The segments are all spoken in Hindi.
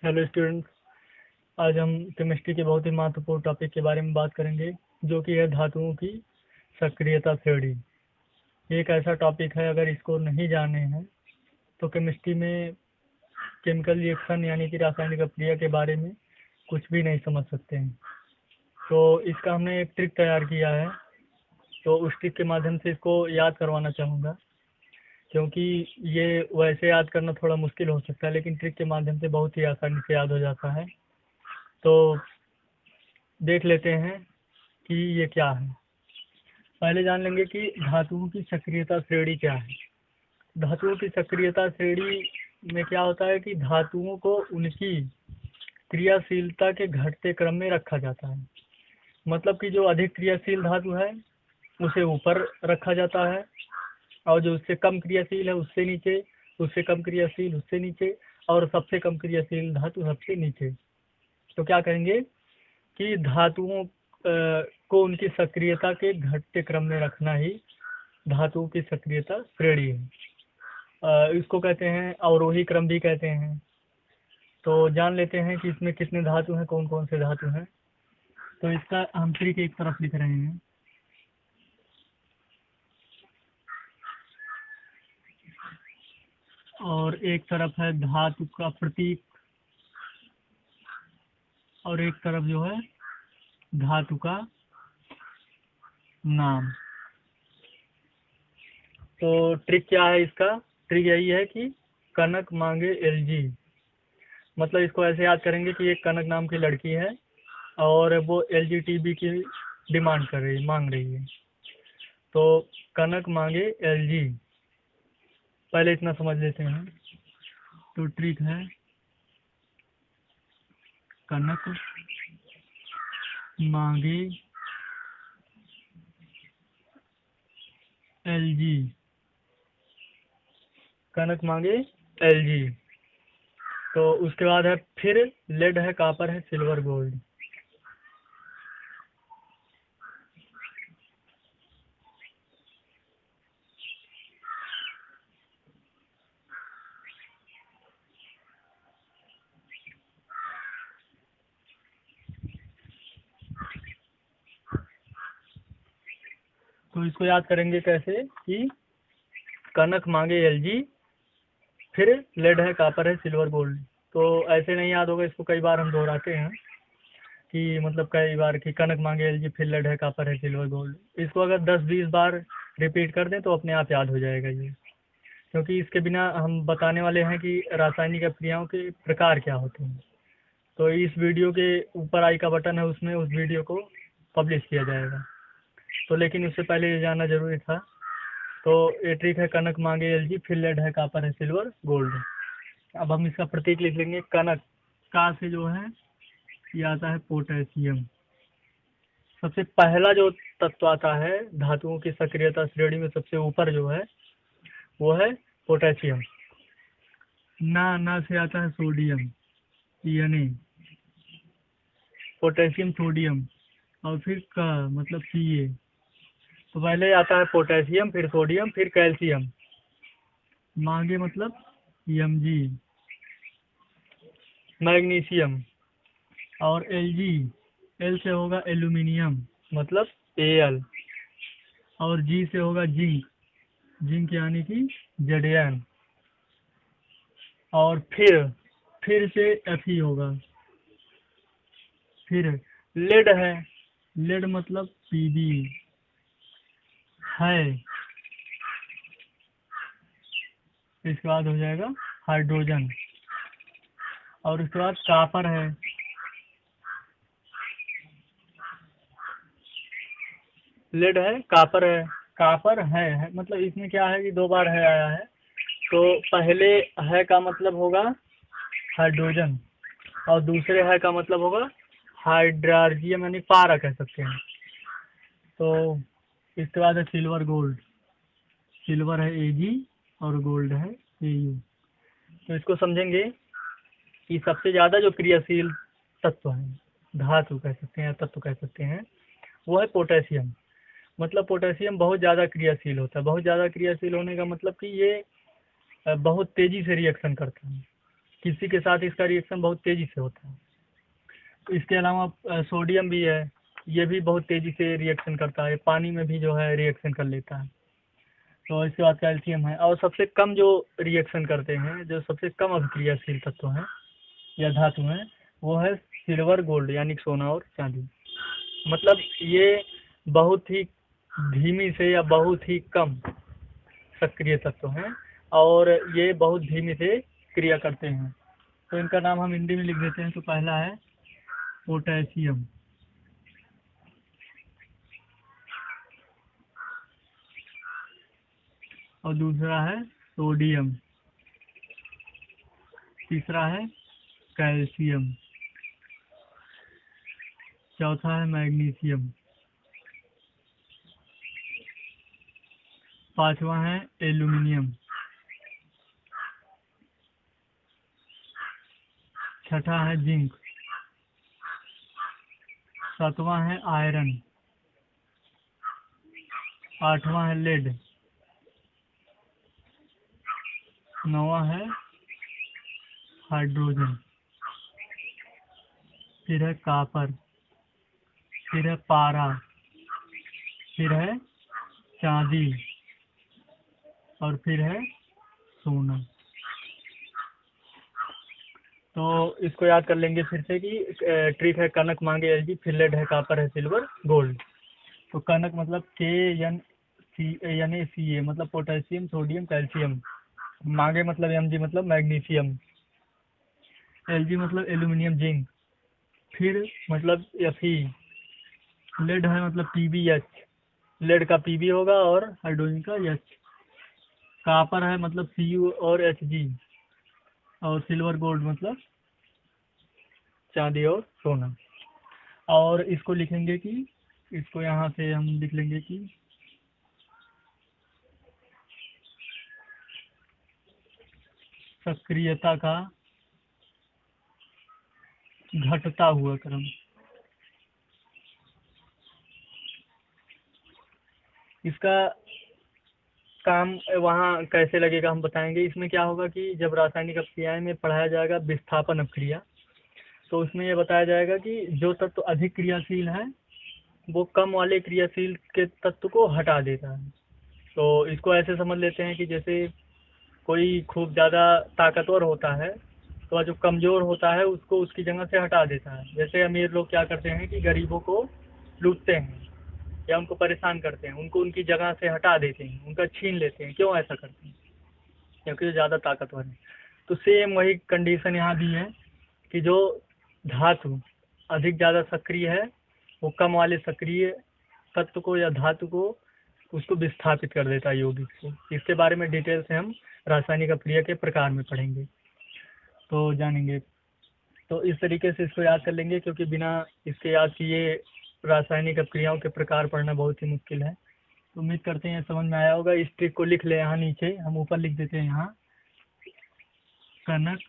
Hello students. आज हम केमिस्ट्री के बहुत ही महत्वपूर्ण टॉपिक के बारे में बात करेंगे, जो कि है धातुओं की सक्रियता श्रेणी। ये एक ऐसा टॉपिक है, अगर इसको नहीं जाने हैं तो केमिस्ट्री में केमिकल रिएक्शन यानी कि रासायनिक अभिक्रिया के बारे में कुछ भी नहीं समझ सकते हैं। तो इसका हमने एक ट्रिक तैयार किया है, तो उस ट्रिक के माध्यम से इसको याद करवाना चाहूँगा, क्योंकि ये वैसे याद करना थोड़ा मुश्किल हो सकता है, लेकिन ट्रिक के माध्यम से बहुत ही आसानी से याद हो जाता है। तो देख लेते हैं कि ये क्या है। पहले जान लेंगे कि धातुओं की सक्रियता श्रेणी क्या है। धातुओं की सक्रियता श्रेणी में क्या होता है कि धातुओं को उनकी क्रियाशीलता के घटते क्रम में रखा जाता है। मतलब कि जो अधिक क्रियाशील धातु है उसे ऊपर रखा जाता है, और जो उससे कम क्रियाशील है उससे नीचे, उससे कम क्रियाशील उससे नीचे, और सबसे कम क्रियाशील धातु सबसे नीचे। तो क्या करेंगे कि धातुओं को उनकी सक्रियता के घटते क्रम में रखना ही धातुओं की सक्रियता श्रेणी है। इसको कहते हैं अवरोही क्रम भी कहते हैं। तो जान लेते हैं कि इसमें कितने धातु हैं, कौन कौन से धातु हैं। तो इसका हम ट्रिक एक तरफ लिख रहे हैं, और एक तरफ है धातु का प्रतीक, और एक तरफ जो है धातु का नाम। तो ट्रिक क्या है इसका? ट्रिक यही है कि कनक मांगे एलजी। मतलब इसको ऐसे याद करेंगे कि एक कनक नाम की लड़की है और वो एलजीटीबी की मांग रही है। तो कनक मांगे एलजी, पहले इतना समझ लेते हैं। तो ट्रिक है कनक मांगे एलजी, कनक मांगे एलजी। तो उसके बाद है फिर लेड है, कापर है, सिल्वर गोल्ड। तो इसको याद करेंगे कैसे कि कनक मांगे एलजी, फिर लेड है, कापर है, सिल्वर गोल्ड। तो ऐसे नहीं याद होगा, इसको कई बार हम दोहराते हैं कि मतलब कई बार कि कनक मांगे एलजी, फिर लेड है, कापर है, सिल्वर गोल्ड। इसको अगर 10-20 बार रिपीट कर दें तो अपने आप याद हो जाएगा ये। क्योंकि इसके बिना हम बताने वाले हैं कि रासायनिक अभिक्रियाओं के प्रकार क्या होते हैं। तो इस वीडियो के ऊपर आई का बटन है, उसमें उस वीडियो को पब्लिश किया जाएगा। तो लेकिन उससे पहले ये जानना जरूरी था। तो ये ट्रिक है कनक मांगे एलजी, फिर लेड है, कापर है, सिल्वर गोल्ड। अब हम इसका प्रतीक लिख लेंगे कनक। का से जो है ये आता है पोटेशियम। सबसे पहला जो तत्व आता है धातुओं की सक्रियता श्रेणी में, सबसे ऊपर जो है वो है पोटेशियम। ना से आता है सोडियम, यानी पोटेशियम सोडियम, और फिर का मतलब Ca। तो पहले आता है पोटेशियम, फिर सोडियम, फिर कैल्शियम। मांगे मतलब Mg, मैग्नीशियम, और Lg, एल से होगा एल्यूमिनियम मतलब Al, और जी से होगा जिंक, जिंक यानी कि Zn, और फिर से Fe होगा। फिर लेड है, लेड मतलब Pb है। इसके बाद हो जाएगा हाइड्रोजन, और उसके बाद कापर है। लेड है, कापर है मतलब इसमें क्या है कि 2 बार है आया है। तो पहले है का मतलब होगा हाइड्रोजन, और दूसरे है का मतलब होगा हाइड्रार्जियम यानी पारा कह सकते हैं। तो इसके बाद है सिल्वर गोल्ड। सिल्वर है Ag और गोल्ड है Au। तो इसको समझेंगे कि सबसे ज़्यादा जो क्रियाशील तत्व है, धातु कह सकते हैं, तत्व कह सकते हैं, वो है पोटेशियम। मतलब पोटेशियम बहुत ज़्यादा क्रियाशील होता है। बहुत ज़्यादा क्रियाशील होने का मतलब कि ये बहुत तेज़ी से रिएक्शन करता है। किसी के साथ इसका रिएक्शन बहुत तेज़ी से होता है। तो इसके अलावा सोडियम भी है, ये भी बहुत तेज़ी से रिएक्शन करता है, पानी में भी जो है रिएक्शन कर लेता है। तो इसके बाद कैल्शियम है, और सबसे कम जो रिएक्शन करते हैं, जो सबसे कम अभिक्रियाशील तत्व हैं या धातु हैं, वो है सिल्वर गोल्ड यानी सोना और चांदी। मतलब ये बहुत ही धीमी से या बहुत ही कम सक्रिय तत्व हैं और ये बहुत धीमी से क्रिया करते हैं। तो इनका नाम हम हिंदी में लिख देते हैं। तो पहला है पोटेशियम, और दूसरा है सोडियम, तीसरा है कैल्शियम, चौथा है मैग्नीशियम, पांचवा है एल्यूमिनियम, छठा है जिंक, सातवां है आयरन, आठवां है लेड, नौवां है हाइड्रोजन, फिर है कापर, फिर है पारा, फिर है चांदी, और फिर है सोना। तो इसको याद कर लेंगे फिर से कि ट्रिक है कनक मांगे एलजी, फिर लेड है कापर है सिल्वर गोल्ड। तो कनक मतलब Ca मतलब पोटेशियम सोडियम कैल्शियम, मांगे मतलब Mg मतलब मैग्नीशियम, Lg मतलब एल्यूमिनियम जिंक, फिर मतलब Fe, लेड है मतलब PbH, लेड का Pb होगा और हाइड्रोजन का H, कापर है मतलब Cu और Hg, और सिल्वर गोल्ड मतलब चांदी और सोना। और इसको लिखेंगे कि इसको यहाँ से हम लिख लेंगे कि सक्रियता का घटता हुआ क्रम। इसका काम वहाँ कैसे लगेगा हम बताएंगे। इसमें क्या होगा कि जब रासायनिक अपक्रियाएं में पढ़ाया जाएगा विस्थापन अपक्रिया, तो उसमें ये बताया जाएगा कि जो तत्व अधिक क्रियाशील है वो कम वाले क्रियाशील के तत्व को हटा देता है। तो इसको ऐसे समझ लेते हैं कि जैसे कोई खूब ज़्यादा ताकतवर होता है तो जो कमज़ोर होता है उसको उसकी जगह से हटा देता है। जैसे अमीर लोग क्या करते हैं कि गरीबों को लूटते हैं या उनको परेशान करते हैं, उनको उनकी जगह से हटा देते हैं, उनका छीन लेते हैं। क्यों ऐसा करते हैं? क्योंकि वो ज़्यादा ताकतवर है। तो सेम वही कंडीशन यहाँ भी है कि जो धातु अधिक ज़्यादा सक्रिय है वो कम वाले सक्रिय तत्व को या धातु को उसको विस्थापित कर देता है यौगिक से। इसके बारे में डिटेल से हम रासायनिक अपक्रिया के प्रकार में पढ़ेंगे तो जानेंगे। तो इस तरीके से इसको याद कर लेंगे, क्योंकि बिना इसके याद किए रासायनिक अपक्रियाओं के प्रकार पढ़ना बहुत ही मुश्किल है। तो उम्मीद करते हैं समझ में आया होगा। इस ट्रिक को लिख ले यहाँ नीचे, हम ऊपर लिख देते हैं यहाँ कनक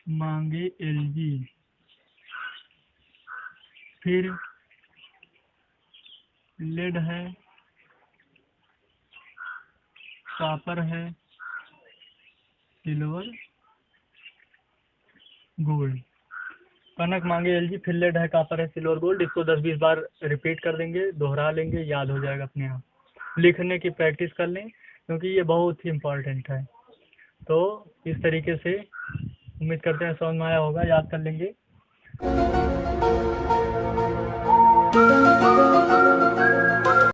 मांगे एलजी, फिर लेड है, कापर है, सिल्वर गोल्ड। कनक मांगे एलजी, फिर लेड है, कापर है, सिल्वर गोल्ड। इसको 10-20 बार रिपीट कर देंगे, दोहरा लेंगे, याद हो जाएगा अपने आप। लिखने की प्रैक्टिस कर लें क्योंकि ये बहुत ही इम्पोर्टेंट है। तो इस तरीके से उम्मीद करते हैं समझ में आया होगा, याद कर लेंगे।